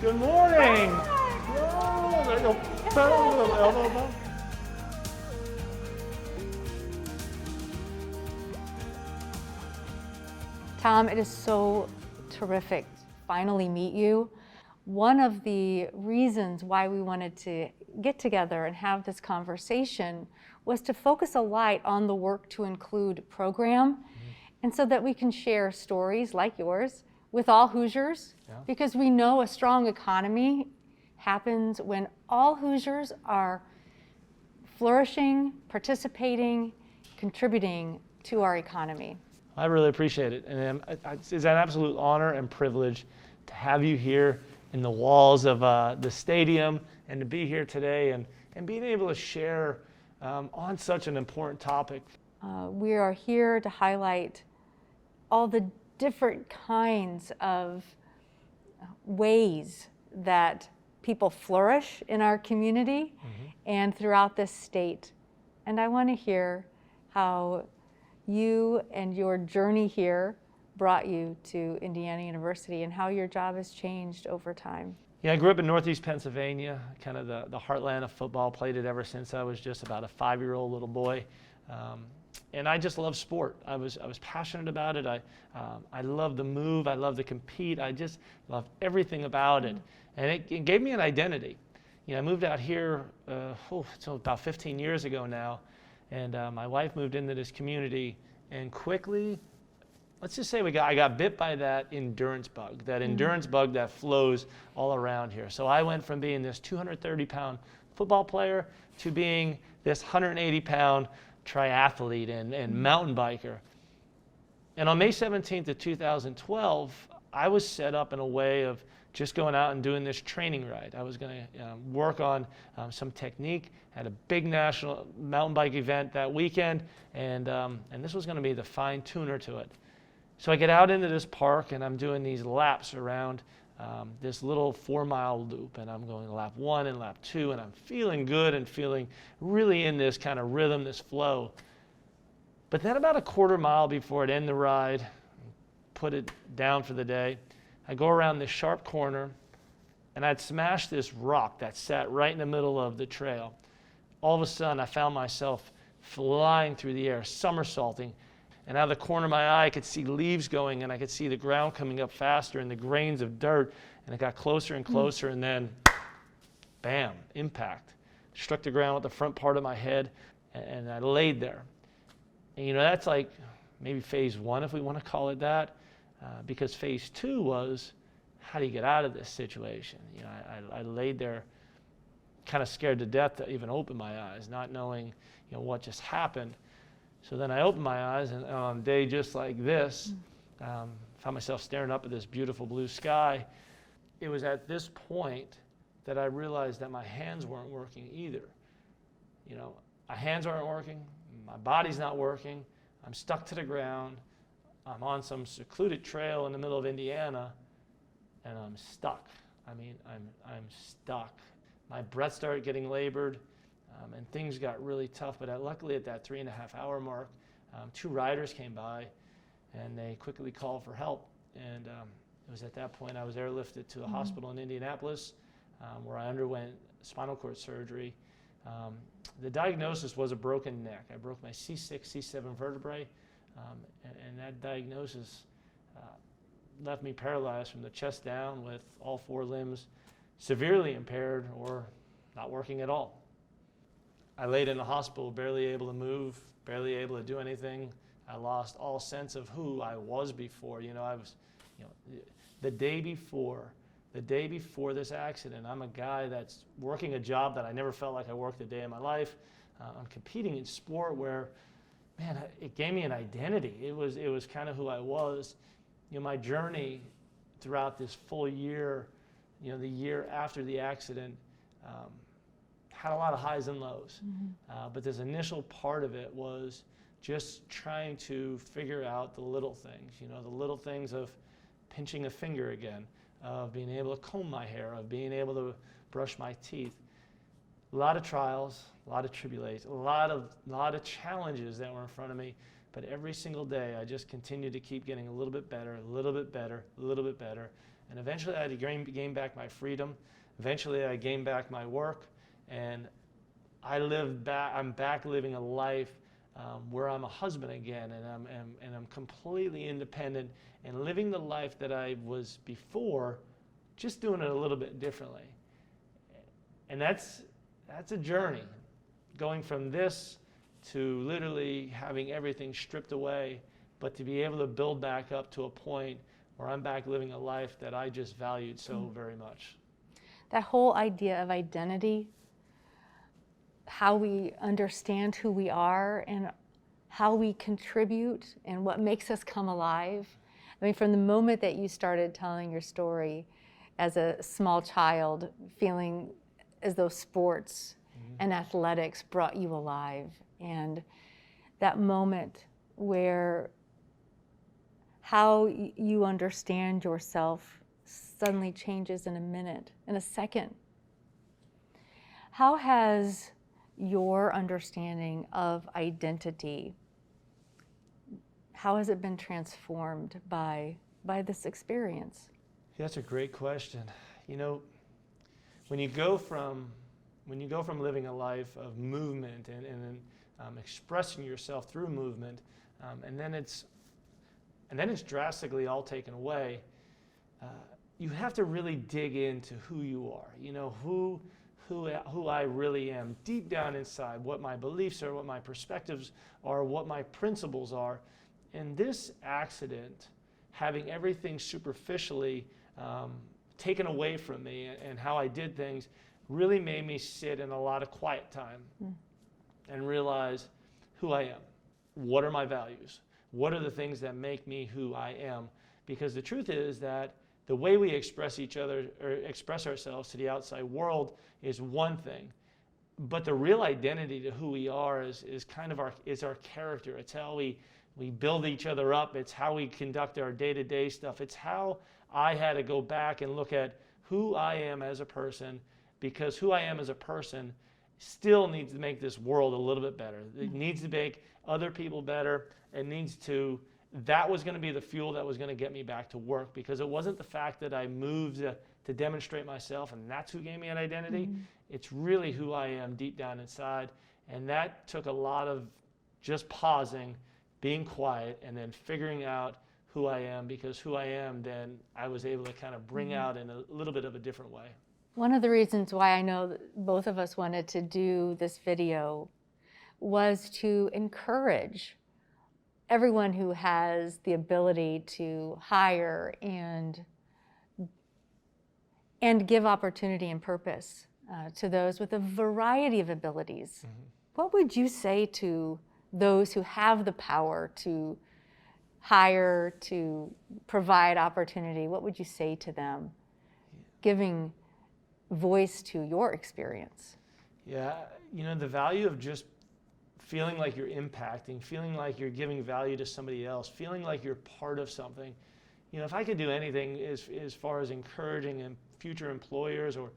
Good morning. Oh, there you go. Tom, it is so terrific to finally meet you. One of the reasons why we wanted to get together and have this conversation was to focus a light on the Work to Include program, and so that we can share stories like yours with all Hoosiers, because we know a strong economy happens when all Hoosiers are flourishing, participating, contributing to our economy. I really appreciate it, and it's an absolute honor and privilege to have you here in the walls of the stadium, and to be here today and being able to share on such an important topic. We are here to highlight all the different kinds of ways that people flourish in our community and throughout this state. And I want to hear how you and your journey here brought you to Indiana University and how your job has changed over time. Yeah, I grew up in Northeast Pennsylvania, kind of the heartland of football. Played it ever since I was just about a 5-year-old little boy. And I just love sport. I was passionate about it. I love the move. I love to compete. I just love everything about it. And it gave me an identity. You know, I moved out here so about 15 years ago now, and my wife moved into this community, and quickly, let's just say I got bit by that endurance bug, that flows all around here. So I went from being this 230-pound football player to being this 180-pound triathlete and mountain biker. And on May 17th of 2012, I was set up in a way of just going out and doing this training ride. I was going to work on some technique, had a big national mountain bike event that weekend, and this was going to be the fine tuner to it. So I get out into this park, and I'm doing these laps around this little 4-mile loop, and I'm going lap 1 and lap 2, and I'm feeling good and feeling really in this kind of rhythm, this flow. But then about a quarter mile before I'd end the ride, put it down for the day, I go around this sharp corner, and I'd smashed this rock that sat right in the middle of the trail. All of a sudden, I found myself flying through the air, somersaulting, and out of the corner of my eye, I could see leaves going, and I could see the ground coming up faster and the grains of dirt, and it got closer and closer, and then, bam, impact. Struck the ground with the front part of my head, and I laid there. And you know, that's like maybe phase 1, if we want to call it that, because phase 2 was, how do you get out of this situation? You know, I laid there kind of scared to death to even open my eyes, not knowing, you know, what just happened. So then I opened my eyes, and on a day just like this, found myself staring up at this beautiful blue sky. It was at this point that I realized that my hands weren't working either. You know, my hands aren't working, my body's not working, I'm stuck to the ground, I'm on some secluded trail in the middle of Indiana, and I'm stuck. I mean, I'm stuck. My breath started getting labored. And things got really tough, but luckily at that 3.5-hour mark, 2 riders came by, and they quickly called for help. And it was at that point I was airlifted to a hospital in Indianapolis, where I underwent spinal cord surgery. The diagnosis was a broken neck. I broke my C6, C7 vertebrae, and that diagnosis left me paralyzed from the chest down, with all 4 limbs severely impaired or not working at all. I laid in the hospital, barely able to move, barely able to do anything. I lost all sense of who I was before. You know, I was, you know, the day before this accident, I'm a guy that's working a job that I never felt like I worked a day in my life. I'm competing in sport where, man, it gave me an identity. It was kind of who I was. You know, my journey throughout this full year, you know, the year after the accident, had a lot of highs and lows. But this initial part of it was just trying to figure out the little things, you know, the little things of pinching a finger again, of being able to comb my hair, of being able to brush my teeth. A lot of trials, a lot of tribulations, a lot of challenges that were in front of me. But every single day, I just continued to keep getting a little bit better, a little bit better, a little bit better. And eventually I had to gain back my freedom. Eventually I gained back my work, and I'm back living a life where I'm a husband again, and I'm completely independent and living the life that I was before, just doing it a little bit differently. And that's a journey, going from this to literally having everything stripped away, but to be able to build back up to a point where I'm back living a life that I just valued so very much. That whole idea of identity, how we understand who we are and how we contribute and what makes us come alive. I mean, from the moment that you started telling your story as a small child, feeling as though sports and athletics brought you alive, and that moment where how you understand yourself suddenly changes in a minute, in a second. How has your understanding of identity, how has it been transformed by this experience? Yeah, that's a great question. You know, when you go from living a life of movement and expressing yourself through movement, and then it's drastically all taken away, you have to really dig into who you are. You know, who I really am deep down inside, what my beliefs are, what my perspectives are, what my principles are. And this accident, having everything superficially taken away from me and how I did things, really made me sit in a lot of quiet time and realize who I am. What are my values? What are the things that make me who I am? Because the truth is that the way we express each other or express ourselves to the outside world is one thing, but the real identity to who we are is our character. It's how we build each other up. It's how we conduct our day-to-day stuff. It's how I had to go back and look at who I am as a person, because who I am as a person still needs to make this world a little bit better. It needs to make other people better. That was going to be the fuel that was going to get me back to work, because it wasn't the fact that I moved to demonstrate myself and that's who gave me an identity. It's really who I am deep down inside. And that took a lot of just pausing, being quiet, and then figuring out who I am, because who I am, then I was able to kind of bring out in a little bit of a different way. One of the reasons why I know that both of us wanted to do this video was to encourage everyone who has the ability to hire and give opportunity and purpose to those with a variety of abilities. What would you say to those who have the power to hire, to provide opportunity? What would you say to them, giving voice to your experience? Yeah, you know, the value of just feeling like you're impacting, feeling like you're giving value to somebody else, feeling like you're part of something. You know, if I could do anything as far as encouraging and future employers or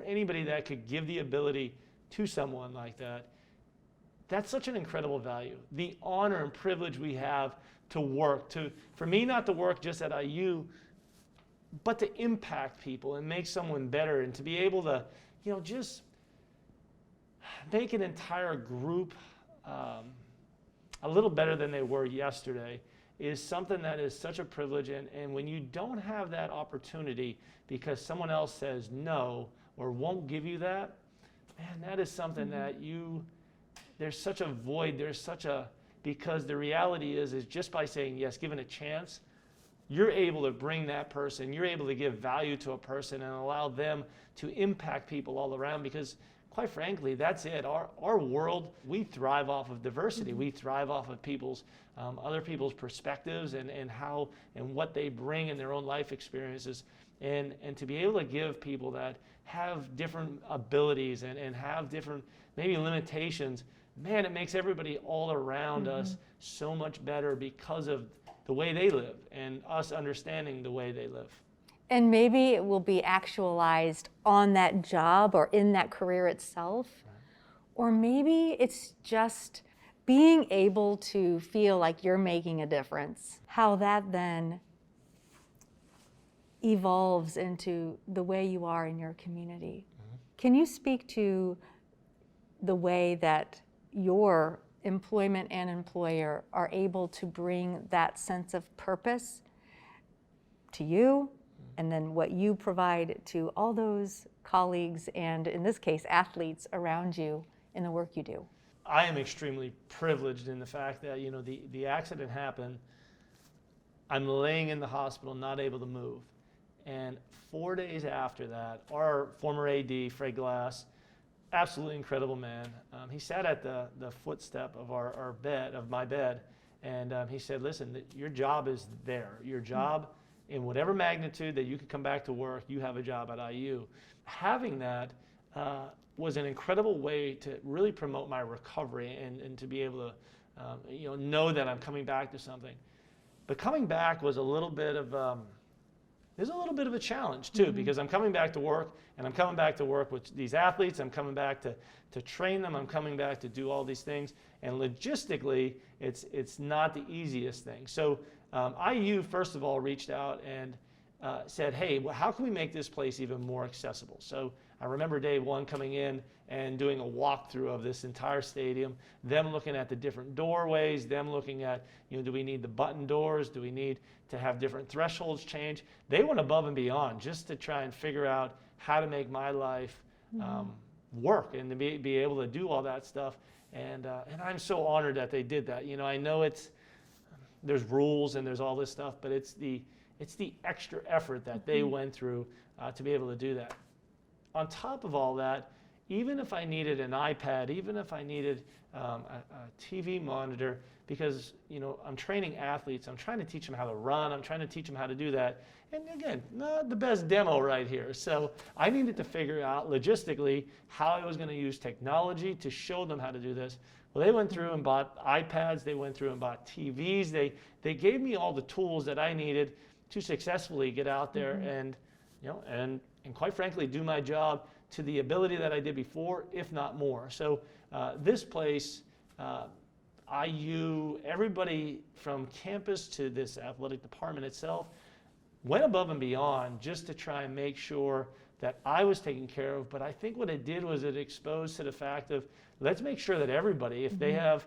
anybody that could give the ability to someone like that, that's such an incredible value. The honor and privilege we have to work, for me not to work just at IU, but to impact people and make someone better, and to be able to, you know, just make an entire group a little better than they were yesterday is something that is such a privilege. And when you don't have that opportunity because someone else says no or won't give you that, man, that is something that there's such a void, because the reality is just by saying yes, given a chance, you're able to bring that person, you're able to give value to a person and allow them to impact people all around, because quite frankly, that's it. Our world, we thrive off of diversity. We thrive off of other people's perspectives and how and what they bring in their own life experiences. And to be able to give people that have different abilities and have different maybe limitations, man, it makes everybody all around us so much better because of the way they live and us understanding the way they live. And maybe it will be actualized on that job or in that career itself. Right. Or maybe it's just being able to feel like you're making a difference. How that then evolves into the way you are in your community. Can you speak to the way that your employment and employer are able to bring that sense of purpose to you, and then what you provide to all those colleagues and, in this case, athletes around you in the work you do? I am extremely privileged in the fact that, the accident happened. I'm laying in the hospital, not able to move. And 4 days after that, our former AD, Fred Glass, absolutely incredible man, he sat at the footstep of our bed, of my bed, and he said, listen, your job is there. Your job, in whatever magnitude that you could come back to work, you have a job at IU. Having that was an incredible way to really promote my recovery and to be able to know that I'm coming back to something. But coming back was a little bit of a challenge too, because I'm coming back to work, and I'm coming back to work with these athletes. I'm coming back to train them. I'm coming back to do all these things, and logistically, it's not the easiest thing. So IU first of all reached out and said, hey, well, how can we make this place even more accessible? So I remember day one coming in and doing a walkthrough of this entire stadium, them looking at the different doorways, them looking at, do we need the button doors? Do we need to have different thresholds change? They went above and beyond just to try and figure out how to make my life work and to be able to do all that stuff. And I'm so honored that they did that. I know there's rules and there's all this stuff, but it's the extra effort that they went through to be able to do that. On top of all that, even if I needed an iPad, even if I needed a TV monitor, because I'm training athletes, I'm trying to teach them how to run, I'm trying to teach them how to do that. And again, not the best demo right here. So I needed to figure out logistically how I was going to use technology to show them how to do this. Well, they went through and bought iPads, they went through and bought TVs, they gave me all the tools that I needed to successfully get out there and quite frankly do my job to the ability that I did before, if not more. So this place, IU, everybody from campus to this athletic department itself went above and beyond just to try and make sure that I was taken care of. But I think what it did was it exposed to the fact of, let's make sure that everybody, if they have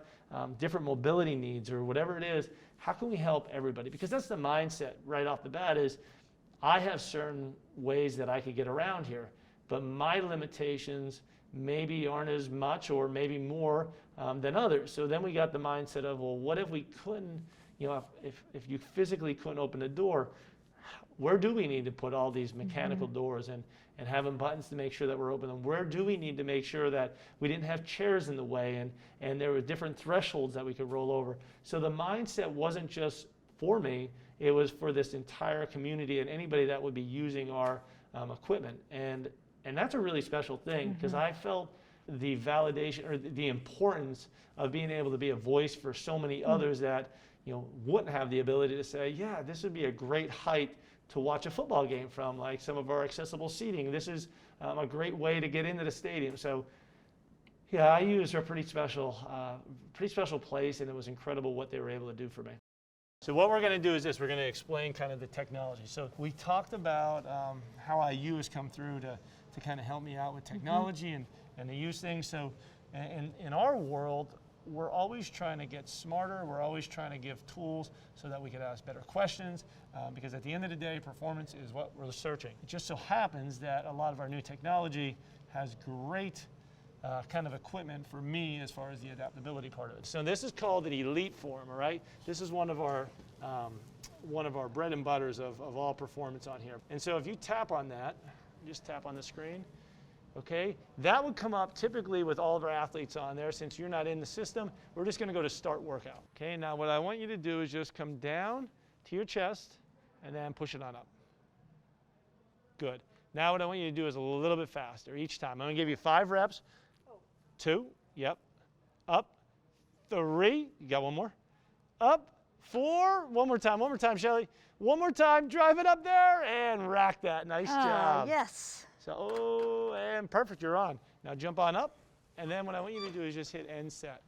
different mobility needs or whatever it is, how can we help everybody? Because that's the mindset right off the bat is, I have certain ways that I could get around here, but my limitations maybe aren't as much or maybe more than others. So then we got the mindset of, well, what if we couldn't, if you physically couldn't open a door, where do we need to put all these mechanical doors and having buttons to make sure that we're open them? Where do we need to make sure that we didn't have chairs in the way and there were different thresholds that we could roll over? So the mindset wasn't just for me, it was for this entire community and anybody that would be using our equipment. And that's a really special thing, because I felt the validation or the importance of being able to be a voice for so many others that wouldn't have the ability to say, yeah, this would be a great height to watch a football game from, like some of our accessible seating. This is a great way to get into the stadium. So yeah, IU is a pretty special place, and it was incredible what they were able to do for me. So what we're going to do is this. We're going to explain kind of the technology. So we talked about how IU has come through to kind of help me out with technology and to use things. So in our world, we're always trying to get smarter. We're always trying to give tools so that we can ask better questions, because at the end of the day, performance is what we're searching. It just so happens that a lot of our new technology has great kind of equipment for me as far as the adaptability part of it. So this is called an elite form, all right? This is one of our bread and butters of all performance on here. And so if you tap on that, just tap on the screen, okay? That would come up typically with all of our athletes on there. Since you're not in the system, we're just gonna go to start workout. Okay, now what I want you to do is just come down to your chest and then push it on up. Good. Now what I want you to do is a little bit faster each time. I'm gonna give you 5 reps. 2, yep, up, 3, you got one more, up, 4, one more time, Shelli, one more time, drive it up there, and rack that, nice job. Yes. So, and perfect, you're on. Now jump on up, and then what I want you to do is just hit end set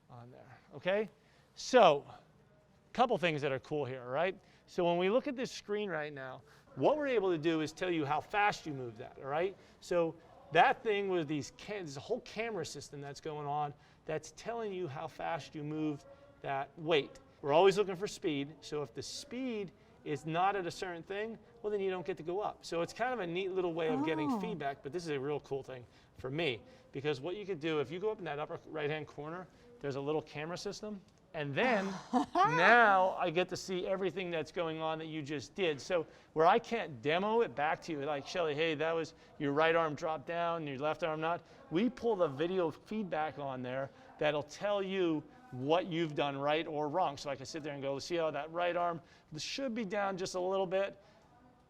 on there, okay? So, a couple things that are cool here, right? So when we look at this screen right now, What we're able to do is tell you how fast you move that, all right? So that thing with there's a whole camera system that's going on that's telling you how fast you moved that weight. We're always looking for speed, so if the speed is not at a certain thing, well, then you don't get to go up. So it's kind of a neat little way of getting feedback, but this is a real cool thing for me, because what you could do, if you go up in that upper right-hand corner, there's a little camera system, and then now I get to see everything that's going on that you just did. So where I can't demo it back to you, like, Shelly, hey, that was your right arm dropped down, your left arm not, we pull the video feedback on there that'll tell you what you've done right or wrong. So I can sit there and go, see how that right arm should be down just a little bit,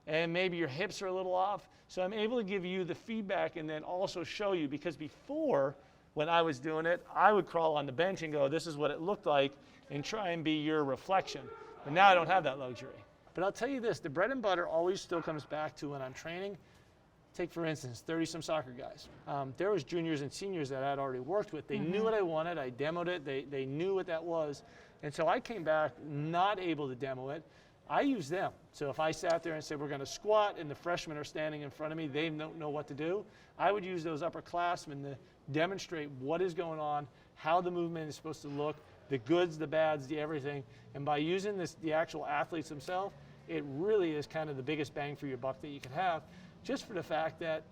and maybe your hips are a little off. So I'm able to give you the feedback and then also show you, because before, when I was doing it, I would crawl on the bench and go, this is what it looked like, and try and be your reflection. But now I don't have that luxury. But I'll tell you this, the bread and butter always still comes back to when I'm training. Take, for instance, 30-some soccer guys. There was juniors and seniors that I'd already worked with. They knew what I wanted. I demoed it. They knew what that was. And so I came back not able to demo it. I used them. So if I sat there and said, we're going to squat, and the freshmen are standing in front of me, they don't know what to do, I would use those upperclassmen to demonstrate what is going on, how the movement is supposed to look, the goods, the bads, the everything. And by using the actual athletes themselves, it really is kind of the biggest bang for your buck that you can have, just for the fact that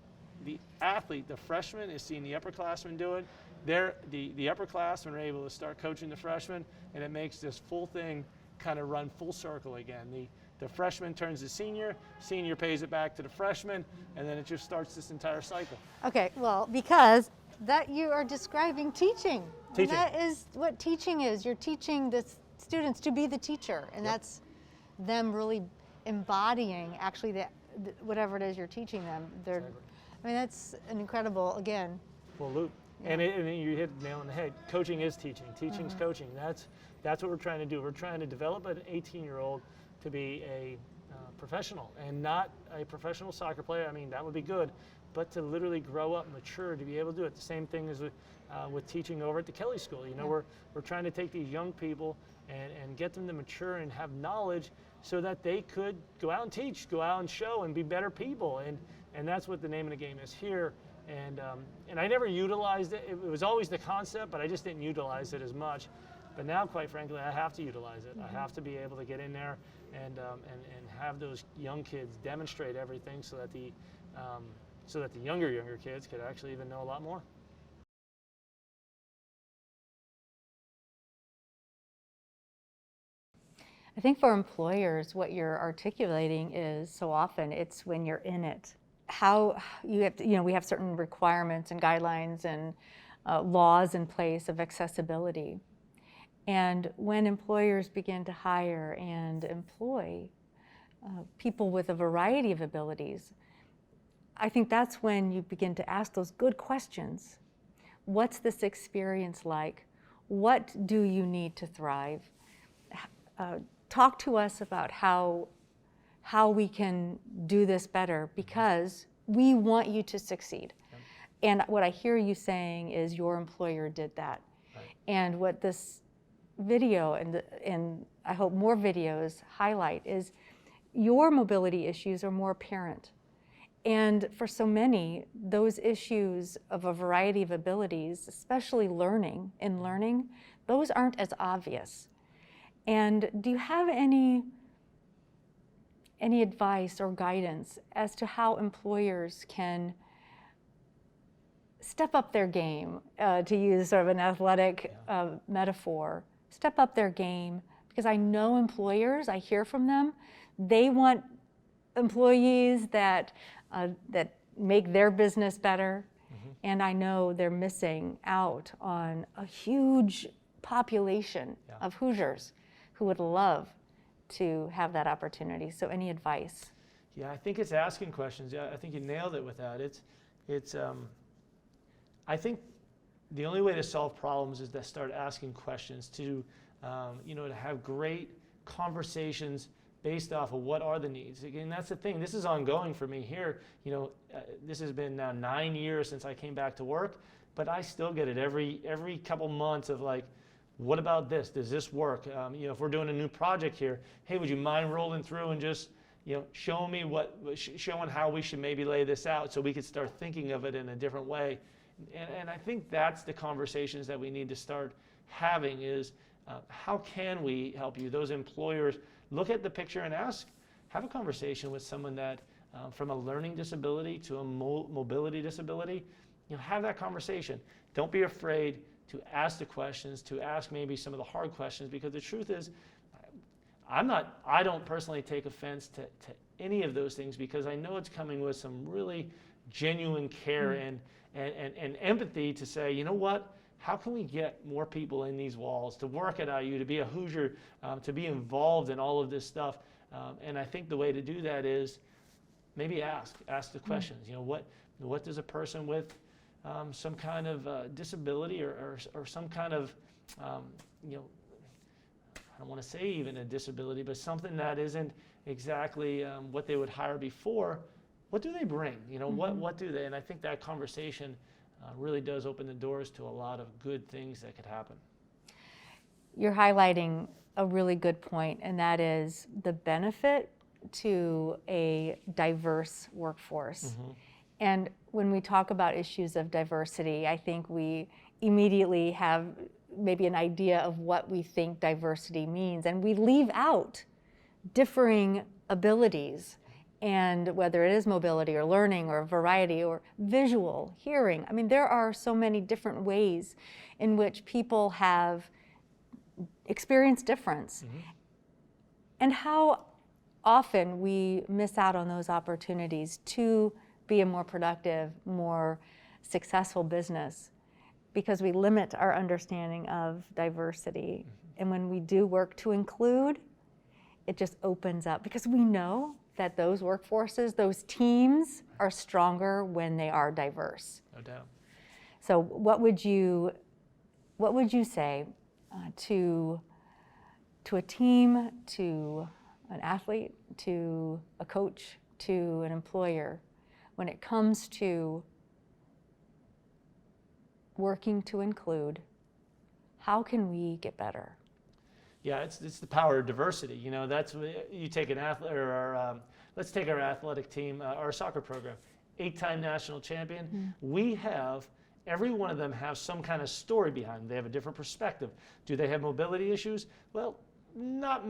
the athlete, the freshman, is seeing the upperclassmen do it. The upperclassmen are able to start coaching the freshmen, and it makes this full thing kind of run full circle again. The freshman turns to senior pays it back to the freshman, and then it just starts this entire cycle. Okay, well, because that you are describing teaching. Teaching. And that is what teaching is. You're teaching the students to be the teacher, and that's them really embodying actually whatever it is you're teaching them. Exactly. I mean, that's an incredible, again. Full loop. Yeah. And you hit the nail on the head. Coaching is teaching. Teaching's coaching. That's what we're trying to do. We're trying to develop an 18-year-old to be a professional, and not a professional soccer player. I mean, that would be good, but to literally grow up, mature, to be able to do it. The same thing as with teaching over at the Kelly School. You know, we're trying to take these young people and get them to mature and have knowledge so that they could go out and teach, go out and show, and be better people. And that's what the name of the game is here. And I never utilized it. It was always the concept, but I just didn't utilize it as much. But now, quite frankly, I have to utilize it. I have to be able to get in there and have those young kids demonstrate everything, so that the younger kids could actually even know a lot more. I think for employers, what you're articulating is so often it's when you're in it. How you have to, we have certain requirements and guidelines and laws in place of accessibility. And when employers begin to hire and employ people with a variety of abilities, I think that's when you begin to ask those good questions. What's this experience like? What do you need to thrive? Talk to us about how we can do this better, because we want you to succeed. And what I hear you saying is your employer did that. Right. And what this video and I hope more videos highlight is your mobility issues are more apparent. And for so many, those issues of a variety of abilities, especially learning, those aren't as obvious. And do you have any advice or guidance as to how employers can step up their game, to use sort of an athletic metaphor, step up their game? Because I know employers, I hear from them, they want employees that make their business better, and I know they're missing out on a huge population of Hoosiers who would love to have that opportunity. So any advice? Yeah, I think it's asking questions. Yeah, I think you nailed it with that. I think the only way to solve problems is to start asking questions, to to have great conversations based off of what are the needs. Again, that's the thing. This is ongoing for me here. This has been now 9 years since I came back to work, but I still get it every couple months of like, what about this? Does this work? If we're doing a new project here, hey, would you mind rolling through and just showing how we should maybe lay this out so we could start thinking of it in a different way. And I think that's the conversations that we need to start having is how can we help you? Those employers, look at the picture and have a conversation with someone that from a learning disability to a mobility disability, have that conversation. Don't be afraid to ask the questions, to ask maybe some of the hard questions, because the truth is, I don't personally take offense to any of those things, because I know it's coming with some really genuine care and empathy to say, you know what, how can we get more people in these walls, to work at IU, to be a Hoosier, to be involved in all of this stuff. And I think the way to do that is maybe ask the questions. What does a person with some kind of disability or some kind of, I don't want to say even a disability, but something that isn't exactly what they would hire before, what do they bring? What do they? And I think that conversation really does open the doors to a lot of good things that could happen. You're highlighting a really good point, and that is the benefit to a diverse workforce. And when we talk about issues of diversity, I think we immediately have maybe an idea of what we think diversity means, and we leave out differing abilities, and whether it is mobility or learning or variety or visual, hearing. I mean, there are so many different ways in which people have experienced difference. And how often we miss out on those opportunities to be a more productive, more successful business because we limit our understanding of diversity. And when we do work to include, it just opens up, because we know that those workforces, those teams are stronger when they are diverse. No doubt. So what would you say to a team, to an athlete, to a coach, to an employer, when it comes to working to include? How can we get better? Yeah, it's the power of diversity. That's you take an athlete, or let's take our athletic team, our soccer program, 8-time national champion. We have, every one of them have some kind of story behind them. They have a different perspective. Do they have mobility issues? Well, not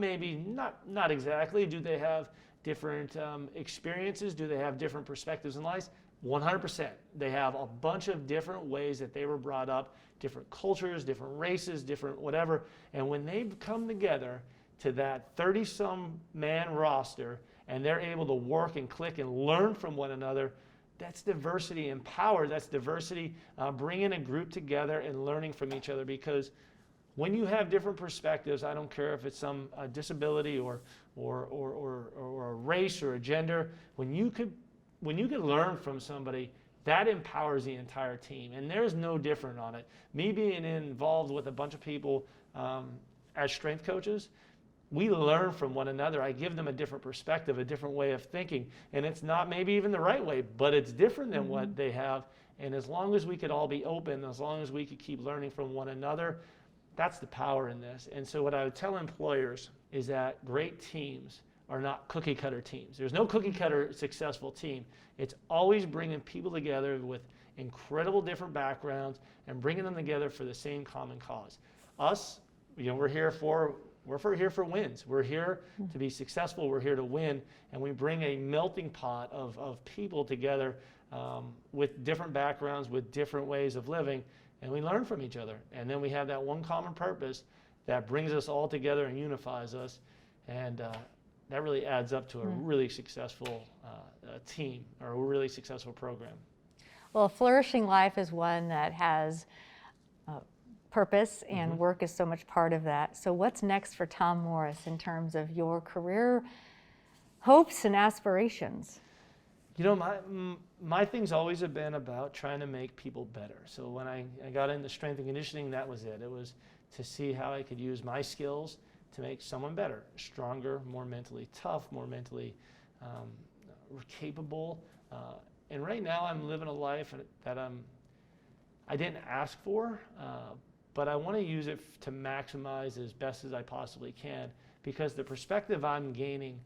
exactly. Do they have different experiences? Do they have different perspectives in life? 100%. They have a bunch of different ways that they were brought up, different cultures, different races, different whatever. And when they come together to that 30-some man roster and they're able to work and click and learn from one another, that's diversity and power. That's diversity, bringing a group together and learning from each other. Because when you have different perspectives, I don't care if it's some disability or a race or a gender, when you could learn from somebody, that empowers the entire team. And there's no different on it. Me being involved with a bunch of people as strength coaches, we learn from one another. I give them a different perspective, a different way of thinking. And it's not maybe even the right way, but it's different than what they have. And as long as we could all be open, as long as we could keep learning from one another, that's the power in this. And so what I would tell employers is that great teams are not cookie cutter teams. There's no cookie cutter successful team. It's always bringing people together with incredible different backgrounds and bringing them together for the same common cause. Us, we're here for wins. We're here to be successful. We're here to win, and we bring a melting pot of people together with different backgrounds, with different ways of living, and we learn from each other. And then we have that one common purpose that brings us all together and unifies us, and that really adds up to a really successful team or a really successful program. Well, a flourishing life is one that has purpose, and work is so much part of that. So what's next for Tom Morris in terms of your career hopes and aspirations? My thing's always have been about trying to make people better. So when I got into strength and conditioning, that was it. It was to see how I could use my skills to make someone better, stronger, more mentally tough, more mentally capable. And right now I'm living a life that I didn't ask for, but I want to use it to maximize as best as I possibly can, because the perspective I'm gaining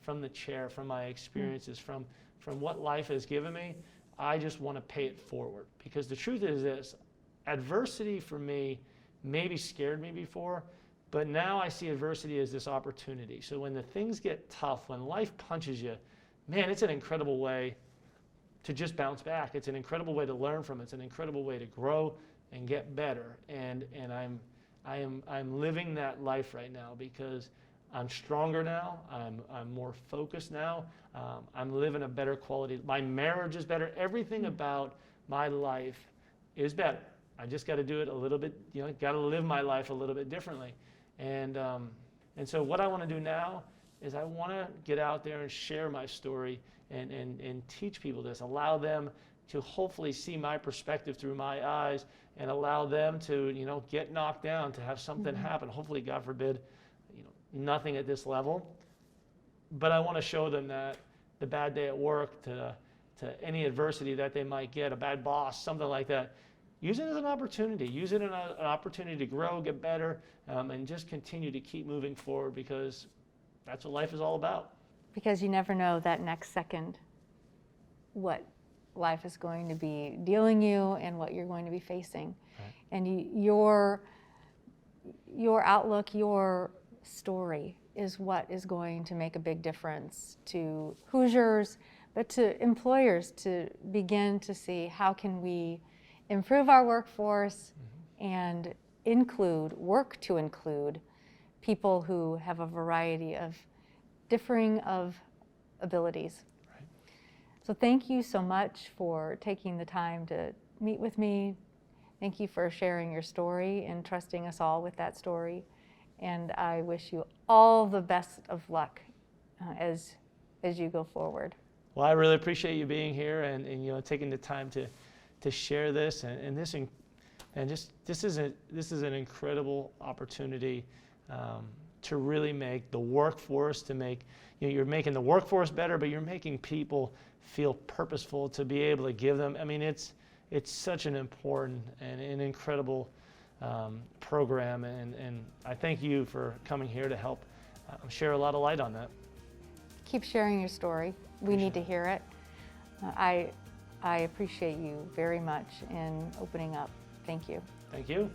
from the chair, from my experiences, from what life has given me. I just want to pay it forward, because the truth is this: adversity for me maybe scared me before, but now I see adversity as this opportunity. So when the things get tough, when life punches you, man, it's an incredible way to just bounce back. It's an incredible way to learn from it. It's an incredible way to grow and get better. And I'm living that life right now, because I'm stronger now. I'm more focused now. I'm living a better quality. My marriage is better. Everything about my life is better. I just got to do it a little bit. Got to live my life a little bit differently. And so what I want to do now is I want to get out there and share my story and teach people this, allow them to hopefully see my perspective through my eyes, and allow them to, get knocked down, to have something happen. Hopefully, God forbid, nothing at this level. But I want to show them that the bad day at work, to any adversity that they might get, a bad boss, something like that, use it as an opportunity. Use it as an opportunity to grow, get better, and just continue to keep moving forward, because that's what life is all about. Because you never know that next second what life is going to be dealing you and what you're going to be facing. Right. And your outlook, your story is what is going to make a big difference to Hoosiers, but to employers, to begin to see how can we improve our workforce and work to include people who have a variety of differing of abilities. Right. So thank you so much for taking the time to meet with me. Thank you for sharing your story and trusting us all with that story. And I wish you all the best of luck as you go forward. Well, I really appreciate you being here and taking the time to share this, this is an incredible opportunity to really make the workforce, you're making the workforce better, but you're making people feel purposeful, to be able to give them. I mean, it's such an important and an incredible program, and I thank you for coming here to help share a lot of light on that. Keep sharing your story. We need to hear it. I appreciate you very much in opening up. Thank you. Thank you.